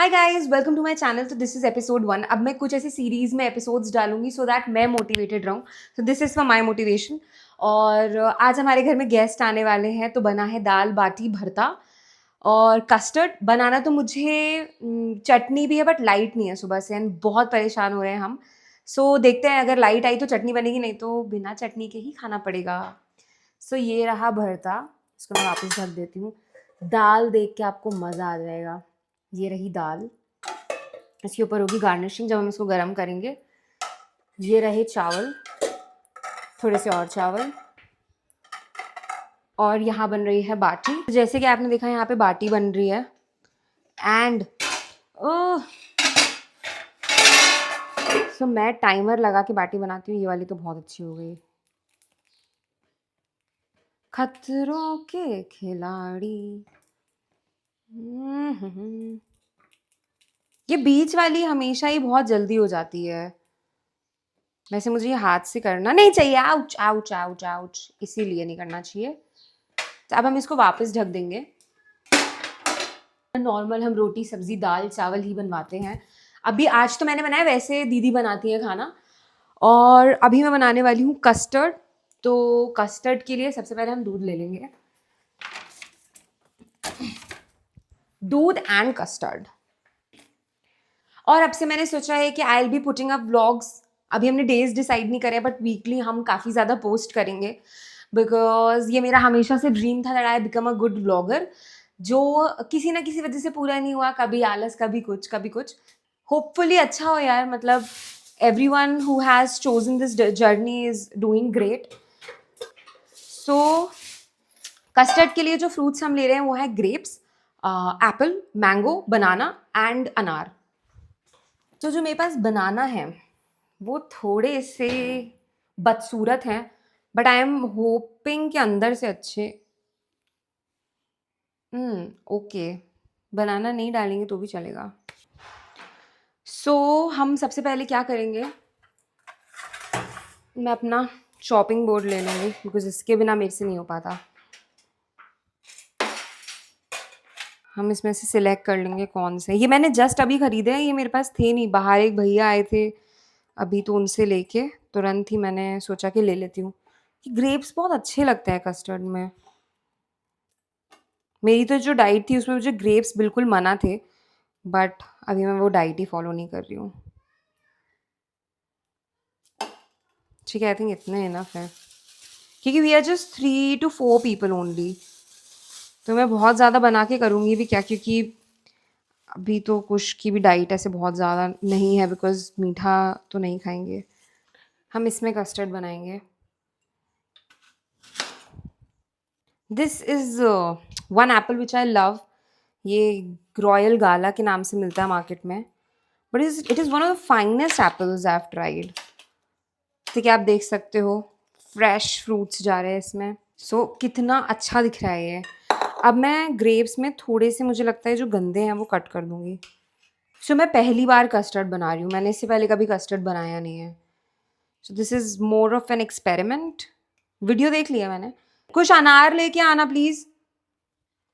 Hi guys, welcome to my channel. तो this is episode 1। अब मैं कुछ ऐसी सीरीज में एपिसोड्स डालूंगी सो दैट मैं मोटिवेटेड रहूँ। So this is for my motivation. और आज हमारे घर में गेस्ट आने वाले हैं, तो बना है दाल बाटी भरता और कस्टर्ड। बनाना तो मुझे चटनी भी है बट लाइट नहीं है सुबह से, एंड बहुत परेशान हो रहे हैं हम। सो देखते हैं, अगर लाइट आई तो चटनी बनेगी, नहीं तो बिना चटनी के ही खाना पड़ेगा। सो ये रहा भरता, इसको मैं वापस ढक देती हूँ। दाल देख के आपको मज़ा आ जाएगा। ये रही दाल, इसके ऊपर होगी गार्निशिंग जब हम इसको गर्म करेंगे। ये रहे चावल, थोड़े से और चावल, और यहाँ बन रही है बाटी। जैसे कि आपने देखा यहाँ पे बाटी बन रही है। एंड सो मैं टाइमर लगा के बाटी बनाती हूँ। ये वाली तो बहुत अच्छी हो गई। खतरों के खिलाड़ी। ये बीच वाली हमेशा ही बहुत जल्दी हो जाती है। वैसे मुझे ये हाथ से करना नहीं चाहिए। आउच आउच आउच आउच, इसीलिए नहीं करना चाहिए। तो अब हम इसको वापस ढक देंगे। नॉर्मल हम रोटी सब्जी दाल चावल ही बनवाते हैं। अभी आज तो मैंने बनाया, वैसे दीदी बनाती है खाना। और अभी मैं बनाने वाली हूँ कस्टर्ड। तो कस्टर्ड के लिए सबसे पहले हम दूध ले लेंगे। दूध एंड कस्टर्ड। और अब से मैंने सोचा है कि I will be putting up vlogs. अभी हमने डेज डिसाइड नहीं करे, बट वीकली हम काफ़ी ज़्यादा पोस्ट करेंगे। बिकॉज ये मेरा हमेशा से ड्रीम था that I become a good blogger, जो किसी ना किसी वजह से पूरा नहीं हुआ। कभी आलस, कभी कुछ कभी कुछ। होपफुली अच्छा हो यार। मतलब everyone who has chosen this journey is doing great. So custard के लिए जो फ्रूट्स हम ले रहे हैं वो है grapes, Apple, mango, banana and अनार। तो जो मेरे पास बनाना है वो थोड़े से बदसूरत हैं, बट आई एम होपिंग कि अंदर से अच्छे। ओके, बनाना नहीं डालेंगे तो भी चलेगा। सो हम सबसे पहले क्या करेंगे, मैं अपना चॉपिंग बोर्ड ले लूँगी बिकॉज इसके बिना मेरे से नहीं हो पाता। हम इसमें से सिलेक्ट कर लेंगे कौन से। ये मैंने जस्ट अभी खरीदे हैं, ये मेरे पास थे नहीं। बाहर एक भैया आए थे अभी, तो उनसे लेके तुरंत ही मैंने सोचा कि ले लेती हूँ। ग्रेप्स बहुत अच्छे लगते हैं कस्टर्ड में। मेरी तो जो डाइट थी उसमें मुझे ग्रेप्स बिल्कुल मना थे, बट अभी मैं वो डाइट ही फॉलो नहीं कर रही हूँ। ठीक है, आई थिंक इतने इनफ है, क्योंकि we are just 3 to 4 people only. तो मैं बहुत ज़्यादा बना के करूँगी भी क्या, क्योंकि अभी तो कुछ की भी डाइट ऐसे बहुत ज़्यादा नहीं है, बिकॉज मीठा तो नहीं खाएंगे। हम इसमें कस्टर्ड बनाएंगे। This is one Apple which I love. ये रॉयल गाला के नाम से मिलता है मार्केट में, but it is one of the finest apples I have tried. ठीक है, आप देख सकते हो फ्रेश फ्रूट्स जा रहे हैं इसमें। सो कितना अच्छा दिख रहा है ये। अब मैं ग्रेप्स में थोड़े से, मुझे लगता है जो गंदे हैं वो कट कर दूंगी। सो मैं पहली बार कस्टर्ड बना रही हूँ, मैंने इससे पहले कभी कस्टर्ड बनाया नहीं है। So this is more of an experiment. Video देख लिया मैंने। कुछ अनार लेके आना प्लीज़।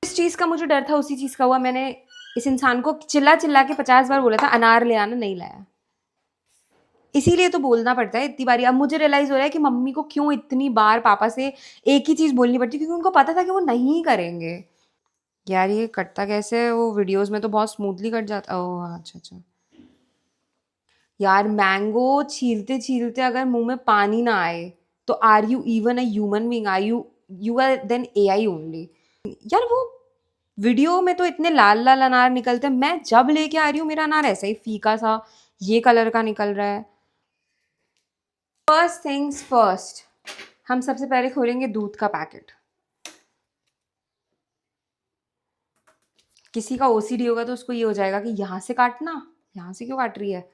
जिस चीज़ का मुझे डर था उसी चीज़ का हुआ। मैंने इस इंसान को चिल्ला चिल्ला के 50 बार बोला था अनार ले आना, नहीं लाया। इसीलिए तो बोलना पड़ता है इतनी बारी। अब मुझे रियलाइज़ हो रहा है कि मम्मी को क्यों इतनी बार पापा से एक ही चीज़ बोलनी पड़ती है, क्योंकि उनको पता था कि वो नहीं करेंगे। यार ये कटता कैसे है? वो वीडियोज़ में तो बहुत स्मूथली कट जाता। ओह अच्छा अच्छा। यार मैंगो छीलते-छीलते अगर मुँह में पानी ना आए, तो are you even a human being? Are you are then AI only? यार वो वीडियो में तो इतने लाल-लाल अनार निकलते हैं, मैं जब लेके आ रही हूँ मेरा अनार ऐसा ही फीका-सा ये कलर का निकल रहा है। फर्स्ट थिंग्स फर्स्ट, हम सबसे पहले खोलेंगे दूध का पैकेट। किसी का ओसीडी होगा तो उसको ये हो जाएगा कि यहाँ से काटना, यहाँ से क्यों काट रही है?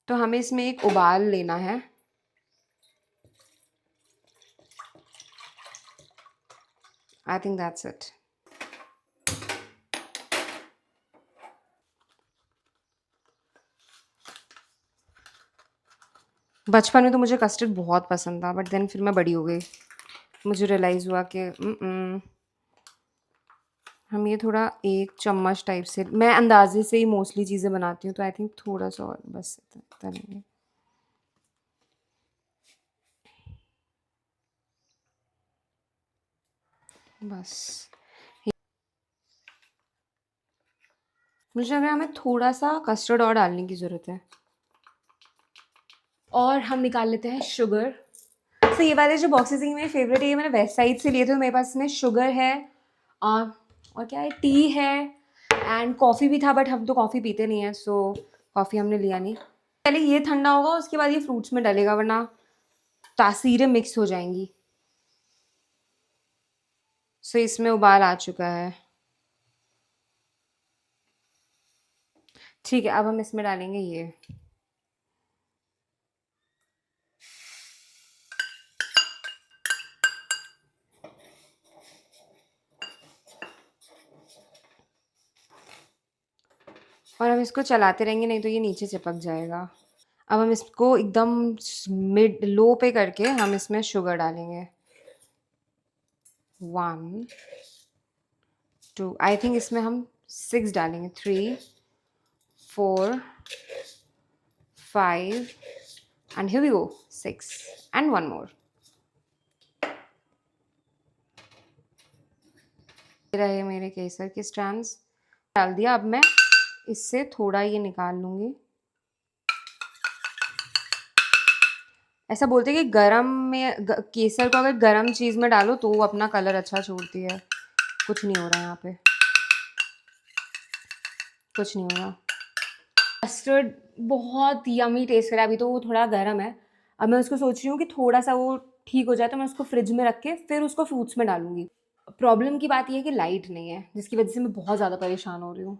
तो हमें इसमें एक उबाल लेना है। I think that's it. बचपन में तो मुझे कस्टर्ड बहुत पसंद था, बट देन फिर मैं बड़ी हो गई, मुझे रियलाइज़ हुआ कि हम ये थोड़ा 1 चम्मच टाइप से, मैं अंदाज़े से ही मोस्टली चीज़ें बनाती हूँ, तो आई थिंक थोड़ा-सा और बस इतना लेंगे। बस। मुझे लग रहा है हमें थोड़ा-सा कस्टर्ड और डालने की ज़रूरत है। और हम निकाल लेते हैं शुगर। तो ये वाले जो बॉक्सेस हैं ये मेरे फेवरेट है, ये मैंने वेस्ट साइड से लिए थे। तो मेरे पास इसमें शुगर है और क्या है, टी है एंड कॉफ़ी भी था, बट हम तो कॉफ़ी पीते नहीं हैं, सो कॉफ़ी हमने लिया नहीं। पहले ये ठंडा होगा, उसके बाद ये फ्रूट्स में डलेगा, वरना तासीरें मिक्स हो जाएंगी। सो इसमें उबाल आ चुका है। ठीक है, अब हम इसमें डालेंगे ये। और हम इसको चलाते रहेंगे, नहीं तो ये नीचे चिपक जाएगा। अब हम इसको एकदम मिड लो पे करके हम इसमें शुगर डालेंगे। 1 2, आई थिंक इसमें हम 6 डालेंगे। 3 4 5 and here we go 6 and 1 more. रहे मेरे केसर के स्ट्रैंड्स डाल दिया। अब मैं इससे थोड़ा ये निकाल लूँगी। ऐसा बोलते हैं कि गरम में केसर को अगर गरम चीज़ में डालो तो वो अपना कलर अच्छा छोड़ती है। कुछ नहीं हो रहा यहाँ पे, कुछ नहीं हो रहा। कस्टर्ड बहुत यमी टेस्ट कर रहा है। अभी तो वो थोड़ा गर्म है। अब मैं उसको सोच रही हूँ कि थोड़ा सा वो ठीक हो जाए तो मैं उसको फ्रिज में रख के फिर उसको फ्रूट्स में डालूंगी। प्रॉब्लम की बात यह है कि लाइट नहीं है, जिसकी वजह से मैं बहुत ज़्यादा परेशान हो रही हूँ।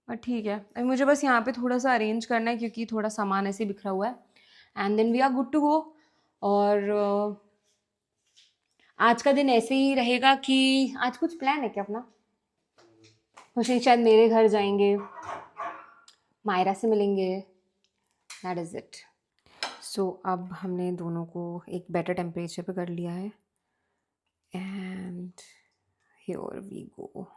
बट ठीक है, अभी मुझे बस यहाँ पे थोड़ा सा अरेंज करना है क्योंकि थोड़ा सामान ऐसे बिखरा हुआ है and then we are good to go. और आज का दिन ऐसे ही रहेगा कि आज कुछ प्लान है क्या अपना? कुछ नहीं, शायद मेरे घर जाएंगे, मायरा से मिलेंगे, दैट इज़ इट। सो अब हमने दोनों को एक बेटर टेम्परेचर पे कर लिया है एंड हियर वी गो।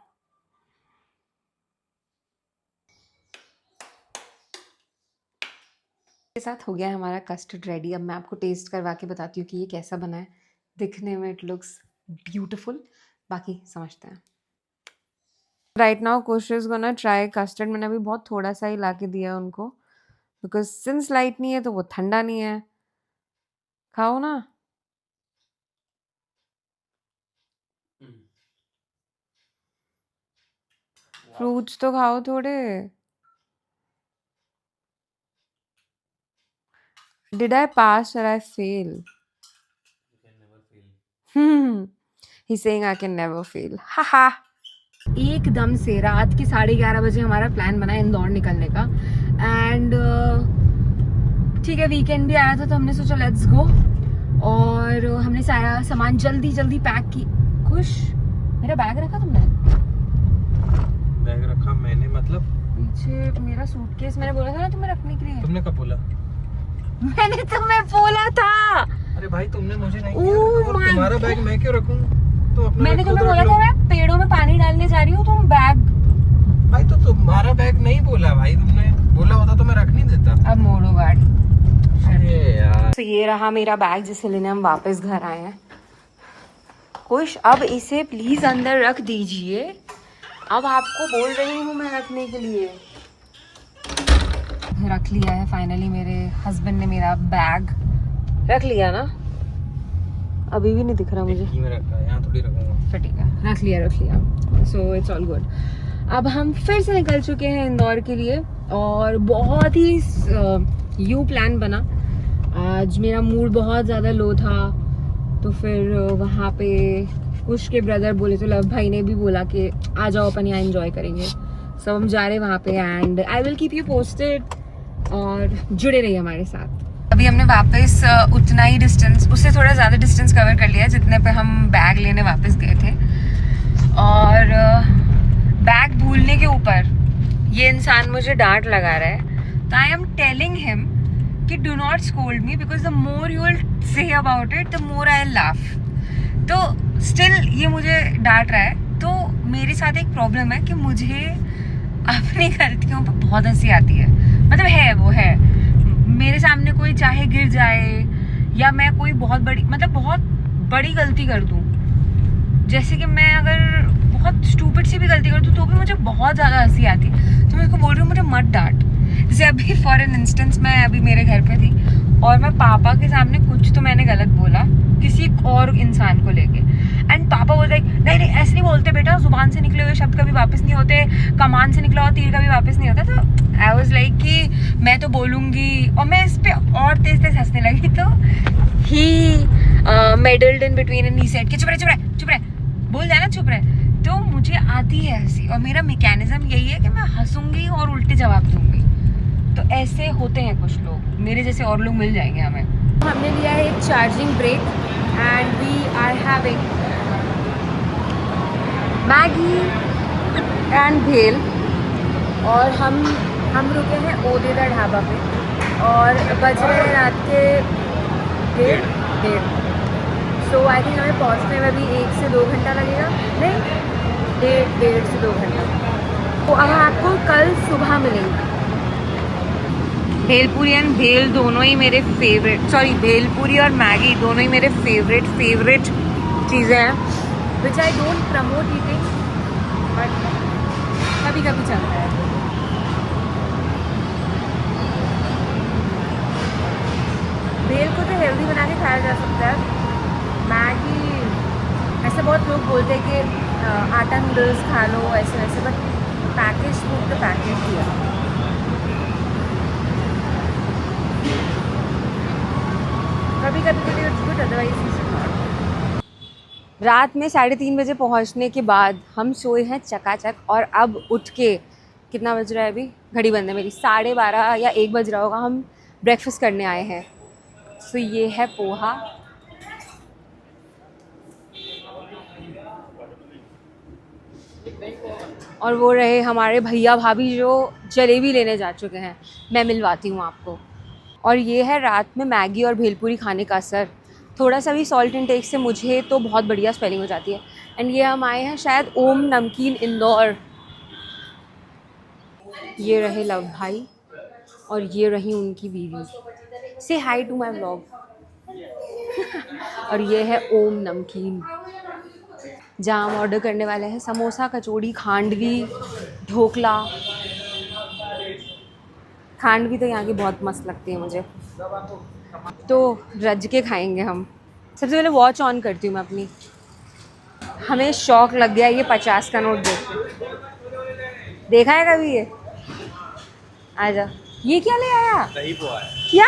के साथ हो गया है हमारा कस्टर्ड रेडी। अब मैं आपको टेस्ट करवा के बताती हूँ कि ये कैसा बना है। दिखने में इट लुक्स ब्यूटीफुल, बाकी समझते हैं। राइट नाउ कोशिश इज गोना ट्राई कस्टर्ड। मैंने अभी बहुत थोड़ा सा ही ला के दिया उनको, बिकॉज सिंस लाइट नहीं है तो वो ठंडा नहीं है। खाओ ना। फ्रूट्स तो खाओ थोड़े। Did I pass or I fail? You can never fail. He's saying I can never fail. Haha. एकदम से रात के 11:30 बजे हमारा प्लान बना इंदौर निकलने का एंड ठीक है, वीकेंड भी आया था तो हमने सोचा लेट्स गो। और हमने सारा सामान जल्दी जल्दी पैक की। खुश, मेरा बैग रखा तुमने? बैग रखा मैंने, मतलब पीछे मेरा सूटकेस मैंने बोला था ना तुम्हें रखने के लिए। तुमने कब बोला? मैंने तुम्हें बोला था। अरे भाई तुमने मुझे नहीं किया, तो तुम्हारा बैग मैं क्यों रखूं? तो अपना मैंने तुम्हें बोला था मैं पेड़ों में पानी डालने जा रही हूँ, तुम बैग। भाई तो तुम्हारा बैग नहीं बोला भाई, तुमने बोला होता तो मैं रख नहीं देता। अब मोड़ो गाड़ी। अरे यार, तो ये रहा मेरा बैग जिसे लेने हम वापस घर आए हैं। खुश, अब इसे प्लीज अंदर रख दीजिए। अब आपको बोल रही हूँ मैं रखने के लिए। रख लिया है फाइनली, मेरे हस्बैंड ने मेरा बैग रख लिया ना। अभी भी नहीं दिख रहा मुझे। में रखा है, यहाँ थोड़ी रखूंगा। फिर ठीक है, रख लिया। So it's all good. अब हम फिर से निकल चुके हैं इंदौर के लिए और बहुत ही यू प्लान बना। आज मेरा मूड बहुत ज़्यादा लो था, तो फिर वहाँ पे कुश के ब्रदर बोले, तो लव भाई ने भी बोला कि आ जाओ अपन यहाँ एंजॉय करेंगे। सब हम जा रहे हैं वहाँ पे and I will keep you posted और जुड़े रहिए हमारे साथ। अभी हमने वापस उतना ही डिस्टेंस, उससे थोड़ा ज़्यादा डिस्टेंस कवर कर लिया जितने पे हम बैग लेने वापस गए थे। और बैग भूलने के ऊपर ये इंसान मुझे डांट लगा रहा है। तो आई एम टेलिंग हिम कि do not scold me because the more you will say about it the more I laugh. तो स्टिल ये मुझे डांट रहा है। तो मेरे साथ एक प्रॉब्लम है कि मुझे अपनी गलतियों पर बहुत हंसी आती है। मतलब है, वो है, मेरे सामने कोई चाहे गिर जाए या मैं कोई बहुत बड़ी गलती कर दूं, जैसे कि मैं अगर बहुत स्टूपिड सी भी गलती कर दूं तो भी मुझे बहुत ज़्यादा हंसी आती है। तो मैं उसको बोल रही हूँ मुझे मत डांट। जैसे अभी फॉर एन इंस्टेंस मैं अभी मेरे घर पे थी और मैं पापा के सामने कुछ तो मैंने गलत बोला किसी और इंसान को लेके, एंड पापा बोल रहे नहीं नहीं ऐसे नहीं बोलते बेटा, जुबान से निकले हुए शब्द कभी वापस नहीं होते, कमान से निकला हुआ तीर कभी वापस नहीं होता। तो आई वाज लाइक कि मैं तो बोलूँगी, और मैं इस पर और तेज तेज हंसने लगी। तो he meddled in between and he said कि चुप रहे बोल जाना चुप रहे। तो मुझे आती है हंसी और मेरा मैकेनिज्म यही है कि मैं हंसूंगी और उल्टे जवाब दूंगी। तो ऐसे होते हैं कुछ लोग, मेरे जैसे और लोग मिल जाएंगे हमें। हमने लिया है एक charging break and we are having Maggi and bhel, और हम रुके हैं ओदेदा ढाबा पे और बज रहे हैं रात के 1:30। सो आई थिंक हमें पहुंचने में भी 1 से 2 घंटा लगेगा, नहीं 1:30 से 2 घंटा। तो अब आपको कल सुबह मिलेंगे। भेलपूरी एंड भेल दोनों ही मेरे फेवरेट, सॉरी भेलपूरी और मैगी दोनों ही मेरे फेवरेट चीज़ें हैं, which I don't promote eating, but कभी कभी चलता है। भेल को तो हेल्दी बना के खाया जा सकता है। मैगी ऐसे बहुत लोग बोलते हैं कि आटा नूडल्स खा लो ऐसे वैसे, बट पैकेज फूड तो पैकेज दिया। कभी कभी इट्स गुड, अदरवाइज रात में 3:30 बजे पहुंचने के बाद हम सोए हैं चकाचक, और अब उठ के कितना बज रहा है अभी, घड़ी बंद है मेरी, 12:30 या 1 बज रहा होगा, हम ब्रेकफास्ट करने आए हैं। सो ये है पोहा, और वो रहे हमारे भैया भाभी जो जलेबी लेने जा चुके हैं, मैं मिलवाती हूँ आपको। और ये है रात में मैगी और भेलपूरी खाने का असर। थोड़ा सा भी सॉल्ट इनटेक से मुझे तो बहुत बढ़िया स्वेलिंग हो जाती है। एंड ये हम आए हैं शायद ओम नमकीन इंदौर। ये रहे लव भाई और ये रही उनकी बीवी, से हाई टू माई व्लॉग। और ये है ओम नमकीन, जहाँ हम ऑर्डर करने वाले हैं समोसा, कचौड़ी, खांडवी, ढोकला। खांडवी तो यहाँ की बहुत मस्त लगती है मुझे, तो रज के खाएंगे हम। सबसे पहले वॉच ऑन करती हूँ मैं अपनी। हमें शौक लग गया ये 50 का नोट देख के। देखा है कभी ये? आजा, ये क्या ले आया? दही पोहा है। क्या?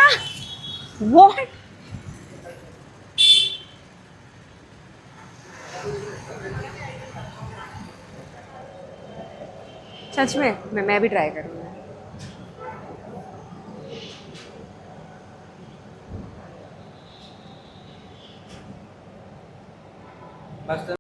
What? सच में मैं भी ट्राई करूँगी। मस्त